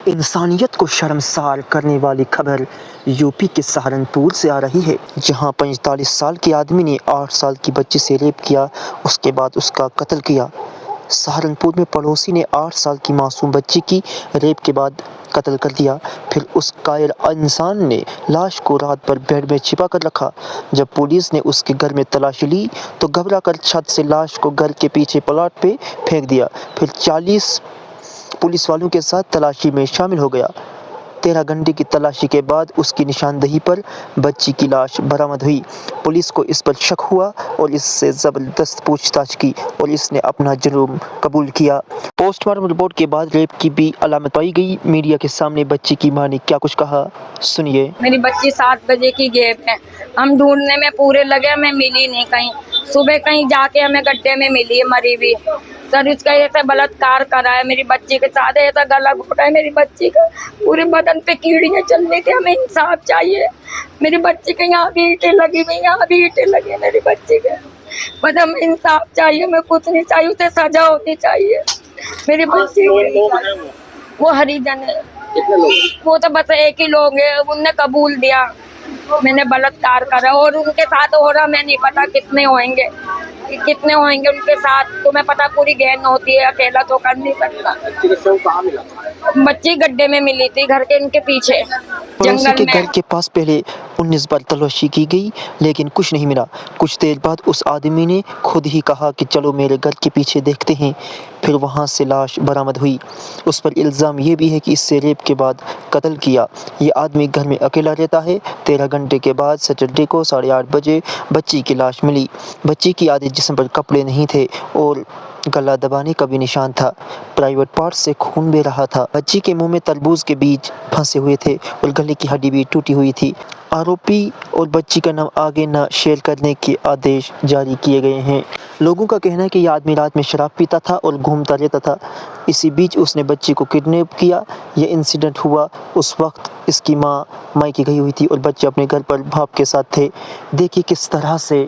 انسانیت کو شرمسار کرنے والی خبر یوپی کے سہارنپور سے آ رہی ہے، جہاں 45 سال کے آدمی نے 8 سال کی بچی سے ریپ کیا، اس کے بعد اس کا قتل کیا۔ سہارنپور میں پڑوسی نے 8 سال کی معصوم بچی کی ریپ کے بعد قتل کر دیا، پھر اس قاتل انسان نے لاش کو رات بھر بیڈ میں چھپا کر رکھا۔ جب پولیس نے اس کے گھر میں تلاشی لی تو گھبرا کر چھت سے لاش کو گھر کے پیچھے پلاٹ پہ پھینک دیا، پھر 40 پولیس والوں کے ساتھ تلاشی میں شامل ہو گیا۔ 13 گھنٹے کی تلاشی کے بعد اس کی نشاندہی پر بچی کی لاش برآمد ہوئی۔ پولیس کو اس پر شک ہوا اور اس سے زبردست پوچھ تاچھ کی اور اس نے اپنا جرم قبول کیا۔ پوسٹ مارٹم رپورٹ کے بعد ریپ کی بھی علامت پائی گئی۔ میڈیا کے سامنے بچی کی ماں نے کیا کچھ کہا، سنیے۔ میری بچی 7 بجے کی گیپ ہے، ہم ڈھونڈنے میں پورے لگے، ہمیں ملی نہیں کہیں۔ صبح کہیں جا کے ہمیں گڈھے میں ملی ہے مری ہوئی۔ سر اس کا ایسا بلاತ್ಕಾರ کرا ہے میری بچی کے ساتھ، ایسا گلا گھونٹا ہے میری بچی کا، پورے بدن پہ کیڑیاں چل رہی تھی۔ ہمیں انصاف چاہیے، میری بچی کے یہاں بھی اینٹیں لگی ہوئی، یہاں بھی اینٹیں لگی میری بچی کے، بس ہمیں انصاف چاہیے، ہمیں کچھ نہیں چاہیے، اسے سزا ہونی چاہیے میری بچی کی۔ وہ ہریجن ہے، وہ تو بس ایک ہی لوگ ہیں، انہوں نے قبول دیا میں نے بلاತ್ਕਾਰ کرا، اور ان کے ساتھ ہو رہا میں نہیں پتا کتنے ہوئیں گے ان کے ساتھ، تمہیں پتا پوری گینگ ہوتی ہے، اکیلا تو کر نہیں سکتا۔ بچی گڈھے میں ملی تھی گھر کے ان کے پیچھے پڑوسی جنگل کے میں۔ گھر کے پاس پہلے 19 بار تلاشی کی گئی لیکن کچھ نہیں ملا۔ کچھ دیر بعد اس آدمی نے خود ہی کہا کہ چلو میرے گھر کے پیچھے دیکھتے ہیں، پھر وہاں سے لاش برآمد ہوئی۔ اس پر الزام یہ بھی ہے کہ اس سے ریپ کے بعد قتل کیا۔ یہ آدمی گھر میں اکیلا رہتا ہے۔ 13 گھنٹے کے بعد سیٹرڈے کو 8:30 بجے بچی کی لاش ملی۔ بچی کی آدھے جسم پر کپڑے نہیں تھے اور گلا دبانے کا بھی نشان تھا۔ پرائیویٹ پارٹ سے خون بہہ رہا تھا۔ بچی کے منہ میں تربوز کے بیج پھنسے ہوئے تھے اور گلے کی ہڈی بھی ٹوٹی ہوئی تھی۔ آروپی اور بچی کا نام آگے نہ شیئر کرنے کے آدیش جاری کیے گئے ہیں۔ لوگوں کا کہنا ہے کہ یہ آدمی رات میں شراب پیتا تھا اور گھومتا رہتا تھا، اسی بیچ اس نے بچی کو کڈنیپ کیا۔ یہ انسیڈنٹ ہوا اس وقت اس کی ماں مائکے گئی ہوئی تھی اور بچے اپنے گھر پر باپ کے ساتھ تھے۔ دیکھیے کس طرح سے